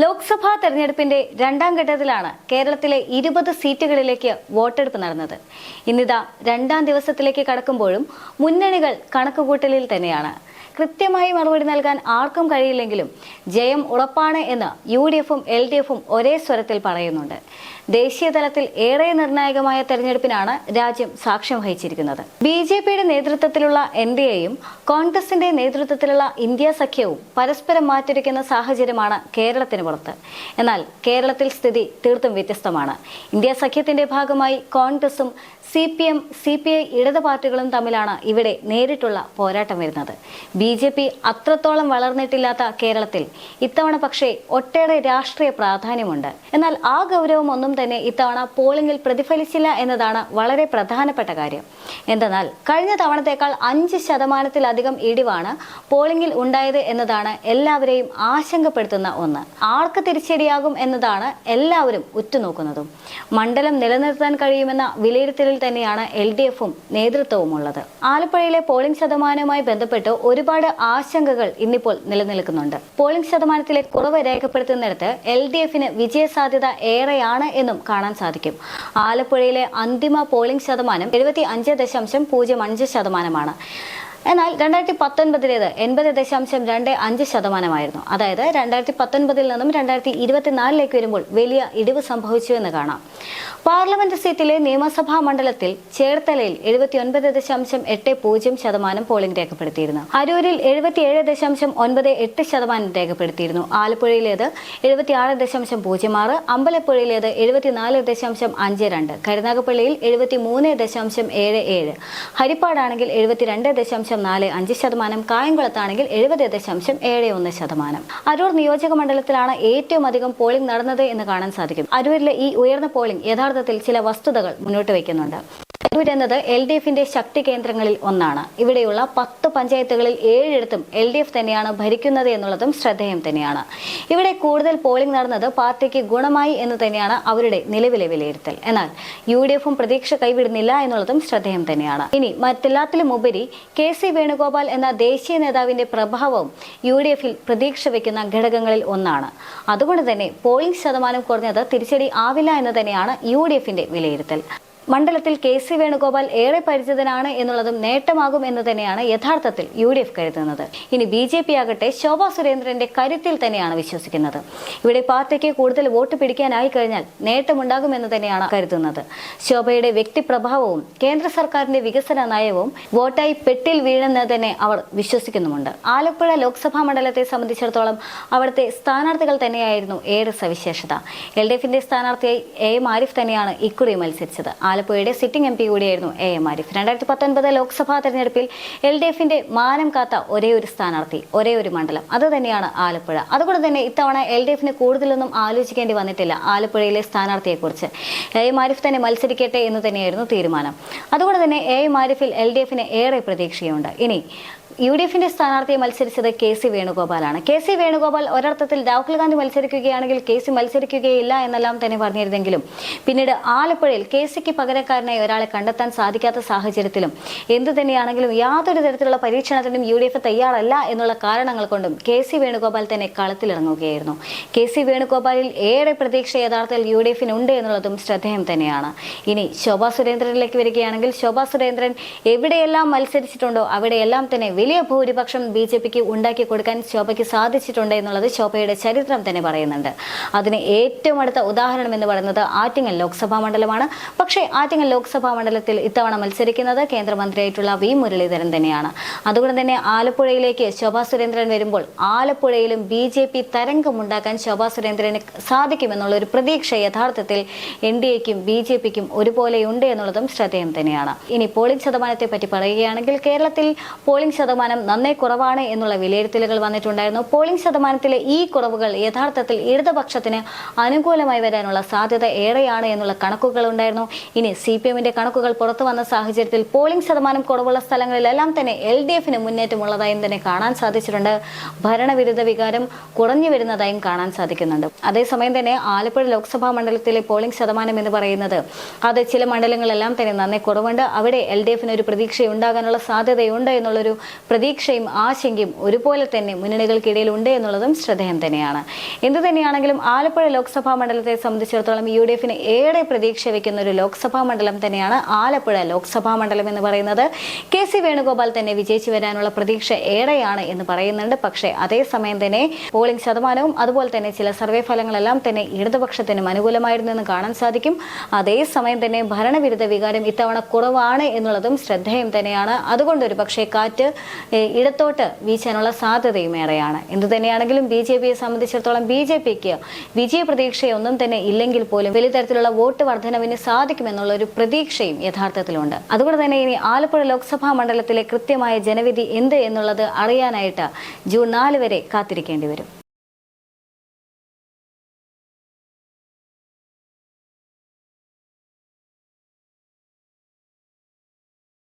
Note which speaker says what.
Speaker 1: ലോക്സഭാ തെരഞ്ഞെടുപ്പിന്റെ രണ്ടാം ഘട്ടത്തിലാണ് കേരളത്തിലെ 20 സീറ്റുകളിലേക്ക് വോട്ടെടുപ്പ് നടന്നത്. ഇന്നിതാ രണ്ടാം ദിവസത്തിലേക്ക് കടക്കുമ്പോഴും മുന്നണികൾ കണക്കുകൂട്ടലിൽ തന്നെയാണ്. കൃത്യമായി മറുപടി നൽകാൻ ആർക്കും കഴിയില്ലെങ്കിലും ജയം ഉറപ്പാണ് എന്ന് UDFും LDFും ഒരേ സ്വരത്തിൽ പറയുന്നുണ്ട്. ദേശീയ തലത്തിൽ ഏറെ നിർണായകമായ തെരഞ്ഞെടുപ്പിനാണ് രാജ്യം സാക്ഷ്യം വഹിച്ചിരിക്കുന്നത്. BJPയുടെ നേതൃത്വത്തിലുള്ള NDAയും കോൺഗ്രസിന്റെ നേതൃത്വത്തിലുള്ള ഇന്ത്യ സഖ്യവും പരസ്പരം മാറ്റുരയ്ക്കുന്ന സാഹചര്യമാണ് കേരളത്തിന് പുറത്ത്. എന്നാൽ കേരളത്തിൽ സ്ഥിതി തീർത്തും വ്യത്യസ്തമാണ്. ഇന്ത്യ സഖ്യത്തിന്റെ ഭാഗമായി കോൺഗ്രസും CPM, CPI ഇടത് പാർട്ടികളും തമ്മിലാണ് ഇവിടെ നേരിട്ടുള്ള പോരാട്ടം വരുന്നത്. BJP അത്രത്തോളം വളർന്നിട്ടില്ലാത്ത കേരളത്തിൽ ഇത്തവണ പക്ഷേ ഒട്ടേറെ രാഷ്ട്രീയ പ്രാധാന്യമുണ്ട്. എന്നാൽ ആ ഗൗരവം ഒന്നും തന്നെ ഇത്തവണ പോളിംഗിൽ പ്രതിഫലിച്ചില്ല എന്നതാണ് വളരെ പ്രധാനപ്പെട്ട കാര്യം. എന്തെന്നാൽ കഴിഞ്ഞ തവണത്തേക്കാൾ 5% ഇടിവാണ് പോളിംഗിൽ ഉണ്ടായത് എന്നതാണ് എല്ലാവരെയും ആശങ്കപ്പെടുത്തുന്ന ഒന്ന്. ആർക്ക് തിരിച്ചടിയാകും എന്നതാണ് എല്ലാവരും ഉറ്റുനോക്കുന്നതും. മണ്ഡലം നിലനിർത്താൻ കഴിയുമെന്ന വിലയിരുത്തലിൽ തന്നെയാണ് LDFും നേതൃത്വവും ഉള്ളത്. ആലപ്പുഴയിലെ പോളിംഗ് ശതമാനവുമായി ബന്ധപ്പെട്ട് ഒരുപാട് ആശങ്കകൾ ഇന്നിപ്പോൾ നിലനിൽക്കുന്നുണ്ട്. പോളിംഗ് ശതമാനത്തിലെ കുറവ് രേഖപ്പെടുത്തുന്നിടത്ത് LDFിന് വിജയസാധ്യത ഏറെയാണ് എന്നും കാണാൻ സാധിക്കും. ആലപ്പുഴയിലെ അന്തിമ പോളിംഗ് ശതമാനം 75.05%. എന്നാൽ 2019 80.25% അതായത് 2019 നിന്നും 2024 വരുമ്പോൾ വലിയ ഇടിവ് സംഭവിച്ചു എന്ന് കാണാം. പാർലമെന്റ് സീറ്റിലെ നിയമസഭാ മണ്ഡലത്തിൽ ചേർത്തലയിൽ 79.80% പോളിംഗ് രേഖപ്പെടുത്തിയിരുന്നു. അരൂരിൽ 77.98% രേഖപ്പെടുത്തിയിരുന്നു. ആലപ്പുഴയിലേത് 76.06, അമ്പലപ്പുഴയിലേത് 74.52, കരുനാഗപ്പള്ളിയിൽ 73.77, ഹരിപ്പാടാണെങ്കിൽ 72.45%, കായംകുളത്താണെങ്കിൽ 70.71%. അരൂർ നിയോജക മണ്ഡലത്തിലാണ് ഏറ്റവും അധികം പോളിംഗ് നടന്നത് എന്ന് കാണാൻ സാധിക്കും. അരൂരിലെ ഈ ഉയർന്ന പോളിംഗ് യഥാർത്ഥത്തിൽ ചില വസ്തുതകൾ മുന്നോട്ട് വയ്ക്കുന്നുണ്ട്. അരൂർ എന്നത് LDFിന്റെ ശക്തി കേന്ദ്രങ്ങളിൽ ഒന്നാണ്. ഇവിടെയുള്ള 10 പഞ്ചായത്തുകളിൽ 7 LDF തന്നെയാണ് ഭരിക്കുന്നത് എന്നുള്ളതും ശ്രദ്ധേയം തന്നെയാണ്. ഇവിടെ കൂടുതൽ പോളിംഗ് നടന്നത് പാർട്ടിക്ക് ഗുണമായി എന്ന് തന്നെയാണ് അവരുടെ നിലവിലെ വിലയിരുത്തൽ. എന്നാൽ UDFും പ്രതീക്ഷ കൈവിടുന്നില്ല എന്നുള്ളതും ശ്രദ്ധേയം തന്നെയാണ്. ഇനി മറ്റെല്ലാത്തിലും ഉപരി KC വേണുഗോപാൽ എന്ന ദേശീയ നേതാവിന്റെ പ്രഭാവവും UDFിൽ പ്രതീക്ഷ വയ്ക്കുന്ന ഘടകങ്ങളിൽ ഒന്നാണ്. അതുകൊണ്ട് തന്നെ പോളിംഗ് ശതമാനം കുറഞ്ഞത് തിരിച്ചടി ആവില്ല എന്ന് തന്നെയാണ് UDFിന്റെ വിലയിരുത്തൽ. മണ്ഡലത്തിൽ KC വേണുഗോപാൽ ഏറെ പരിചിതനാണ് എന്നുള്ളതും നേട്ടമാകും എന്ന് തന്നെയാണ് യഥാർത്ഥത്തിൽ UDF കരുതുന്നത്. ഇനി BJP ആകട്ടെ ശോഭാ സുരേന്ദ്രന്റെ കരുത്തിൽ തന്നെയാണ് വിശ്വസിക്കുന്നത്. ഇവിടെ പാർട്ടിക്ക് കൂടുതൽ വോട്ട് പിടിക്കാനായി കഴിഞ്ഞാൽ നേട്ടമുണ്ടാകുമെന്ന് തന്നെയാണ് കരുതുന്നത്. ശോഭയുടെ വ്യക്തിപ്രഭാവവും കേന്ദ്ര സർക്കാരിന്റെ വികസന നയവും വോട്ടായി പെട്ടിൽ വീഴുന്നത് തന്നെ അവർ വിശ്വസിക്കുന്നുമുണ്ട്. ആലപ്പുഴ ലോക്സഭാ മണ്ഡലത്തെ സംബന്ധിച്ചിടത്തോളം അവിടുത്തെ സ്ഥാനാർത്ഥികൾ തന്നെയായിരുന്നു ഏറെ സവിശേഷത. LDFിന്റെ സ്ഥാനാർത്ഥിയായി AM ആരിഫ് തന്നെയാണ് ഇക്കുറി മത്സരിച്ചത്. ആലപ്പുഴയുടെ സിറ്റിംഗ് MP കൂടിയായിരുന്നു AM ആരിഫ്. 2019 ലോക്സഭാ തെരഞ്ഞെടുപ്പിൽ LDFിന്റെ മാനം കാത്ത ഒരേ ഒരു സ്ഥാനാർത്ഥി, ഒരേ ഒരു മണ്ഡലം, അത് തന്നെയാണ് ആലപ്പുഴ. അതുകൊണ്ട് തന്നെ ഇത്തവണ LDFിന് കൂടുതലൊന്നും ആലോചിക്കേണ്ടി വന്നിട്ടില്ല ആലപ്പുഴയിലെ സ്ഥാനാർത്ഥിയെക്കുറിച്ച്. AM ആരിഫ് തന്നെ മത്സരിക്കട്ടെ എന്ന് തന്നെയായിരുന്നു തീരുമാനം. അതുകൊണ്ട് തന്നെ AM ആരിഫിൽ LDFിന് ഏറെ പ്രതീക്ഷയുണ്ട്. ഇനി UDFിന്റെ സ്ഥാനാർത്ഥിയെ മത്സരിച്ചത് KC വേണുഗോപാലാണ്. KC വേണുഗോപാൽ ഒരർത്ഥത്തിൽ രാഹുൽ ഗാന്ധി മത്സരിക്കുകയാണെങ്കിൽ KC മത്സരിക്കുകയില്ല എന്നെല്ലാം തന്നെ പറഞ്ഞിരുന്നെങ്കിലും പിന്നീട് ആലപ്പുഴയിൽ KCക്ക് പകരക്കാരനായി ഒരാളെ കണ്ടെത്താൻ സാധിക്കാത്ത സാഹചര്യത്തിലും എന്തു തന്നെയാണെങ്കിലും യാതൊരു തരത്തിലുള്ള പരീക്ഷണത്തിനും UDF തയ്യാറല്ല എന്നുള്ള കാരണങ്ങൾ കൊണ്ടും KC വേണുഗോപാൽ തന്നെ കളത്തിലിറങ്ങുകയായിരുന്നു. KC വേണുഗോപാലിൽ ഏറെ പ്രതീക്ഷ യഥാർത്ഥത്തിൽ UDFിനുണ്ട് എന്നുള്ളതും ശ്രദ്ധേയം തന്നെയാണ്. ഇനി ശോഭാ സുരേന്ദ്രനിലേക്ക് വരികയാണെങ്കിൽ ശോഭാ സുരേന്ദ്രൻ എവിടെയെല്ലാം മത്സരിച്ചിട്ടുണ്ടോ അവിടെയെല്ലാം തന്നെ വലിയ ഭൂരിപക്ഷം BJPക്ക് ഉണ്ടാക്കി കൊടുക്കാൻ ശോഭയ്ക്ക് സാധിച്ചിട്ടുണ്ട് എന്നുള്ളത് ശോഭയുടെ ചരിത്രം തന്നെ പറയുന്നുണ്ട്. അതിന് ഏറ്റവും അടുത്ത ഉദാഹരണം എന്ന് പറയുന്നത് ആറ്റിങ്ങൽ ലോക്സഭാ മണ്ഡലമാണ്. പക്ഷേ ആറ്റിങ്ങൽ ലോക്സഭാ മണ്ഡലത്തിൽ ഇത്തവണ മത്സരിക്കുന്നത് കേന്ദ്രമന്ത്രിയായിട്ടുള്ള V മുരളീധരൻ തന്നെയാണ്. അതുകൊണ്ട് തന്നെ ആലപ്പുഴയിലേക്ക് ശോഭാ സുരേന്ദ്രൻ വരുമ്പോൾ ആലപ്പുഴയിലും BJP തരംഗമുണ്ടാക്കാൻ ശോഭാ സുരേന്ദ്രന് സാധിക്കുമെന്നുള്ള ഒരു പ്രതീക്ഷ യഥാർത്ഥത്തിൽ NDAയ്ക്കും BJPക്കും ഒരുപോലെയുണ്ട് എന്നുള്ളതും ശ്രദ്ധേയം തന്നെയാണ്. ഇനി പോളിംഗ് ശതമാനത്തെ പറ്റി പറയുകയാണെങ്കിൽ കേരളത്തിൽ പോളിംഗ് ശതമാനം നന്നേ കുറവാണ് എന്നുള്ള വിലയിരുത്തലുകൾ വന്നിട്ടുണ്ടായിരുന്നു. പോളിംഗ് ശതമാനത്തിലെ ഈ കുറവുകൾ യഥാർത്ഥത്തിൽ ഇടതുപക്ഷത്തിന് അനുകൂലമായി വരാനുള്ള സാധ്യത ഏറെയാണ് എന്നുള്ള കണക്കുകൾ ഉണ്ടായിരുന്നു. ഇനി CPMന്റെ കണക്കുകൾ പുറത്തു വന്ന സാഹചര്യത്തിൽ പോളിംഗ് ശതമാനം കുറവുള്ള സ്ഥലങ്ങളിലെല്ലാം തന്നെ LDFിന് മുന്നേറ്റമുള്ളതായും തന്നെ കാണാൻ സാധിച്ചിട്ടുണ്ട്. ഭരണവിരുദ്ധ വികാരം കുറഞ്ഞു വരുന്നതായും കാണാൻ സാധിക്കുന്നുണ്ട്. അതേസമയം തന്നെ ആലപ്പുഴ ലോക്സഭാ മണ്ഡലത്തിലെ പോളിംഗ് ശതമാനം എന്ന് പറയുന്നത് അത് ചില മണ്ഡലങ്ങളെല്ലാം തന്നെ നന്നേ കുറവുണ്ട്. അവിടെ LDFിന് ഒരു പ്രതീക്ഷയുണ്ടാകാനുള്ള സാധ്യതയുണ്ട് എന്നുള്ളൊരു പ്രതീക്ഷയും ആശങ്കയും ഒരുപോലെ തന്നെ മുന്നണികൾക്കിടയിൽ ഉണ്ട് എന്നുള്ളതും ശ്രദ്ധേയം തന്നെയാണ്. എന്തു തന്നെയാണെങ്കിലും ആലപ്പുഴ ലോക്സഭാ മണ്ഡലത്തെ സംബന്ധിച്ചിടത്തോളം UDF ഏറെ പ്രതീക്ഷ വെക്കുന്ന ഒരു ലോക്സഭാ മണ്ഡലം തന്നെയാണ് ആലപ്പുഴ ലോക്സഭാ മണ്ഡലം എന്ന് പറയുന്നത്. KC വേണുഗോപാൽ തന്നെ വിജയിച്ചു വരാനുള്ള പ്രതീക്ഷ ഏറെയാണ് എന്ന് പറയുന്നുണ്ട്. പക്ഷേ അതേസമയം തന്നെ പോളിംഗ് ശതമാനവും അതുപോലെ തന്നെ ചില സർവേ ഫലങ്ങളെല്ലാം തന്നെ ഇടതുപക്ഷത്തിനും അനുകൂലമായിരുന്നു എന്ന് കാണാൻ സാധിക്കും. അതേസമയം തന്നെ ഭരണവിരുദ്ധ വികാരം ഇത്തവണ കുറവാണ് എന്നുള്ളതും ശ്രദ്ധേയം തന്നെയാണ്. അതുകൊണ്ട് ഒരു പക്ഷേ കാറ്റ് ഇടത്തോട്ട് വീശാനുള്ള സാധ്യതയും ഏറെയാണ്. എന്തു തന്നെയാണെങ്കിലും BJPയെ സംബന്ധിച്ചിടത്തോളം BJPക്ക് വിജയ പ്രതീക്ഷയൊന്നും തന്നെ ഇല്ലെങ്കിൽ പോലും വലിയ തരത്തിലുള്ള വോട്ട് വർധനവിന് സാധിക്കുമെന്നുള്ള ഒരു പ്രതീക്ഷയും യഥാർത്ഥത്തിലുണ്ട്. അതുകൊണ്ട് തന്നെ ഇനി ആലപ്പുഴ ലോക്സഭാ മണ്ഡലത്തിലെ കൃത്യമായ ജനവിധി എന്ത് എന്നുള്ളത് അറിയാനായിട്ട് ജൂൺ 4 വരെ കാത്തിരിക്കേണ്ടി വരും.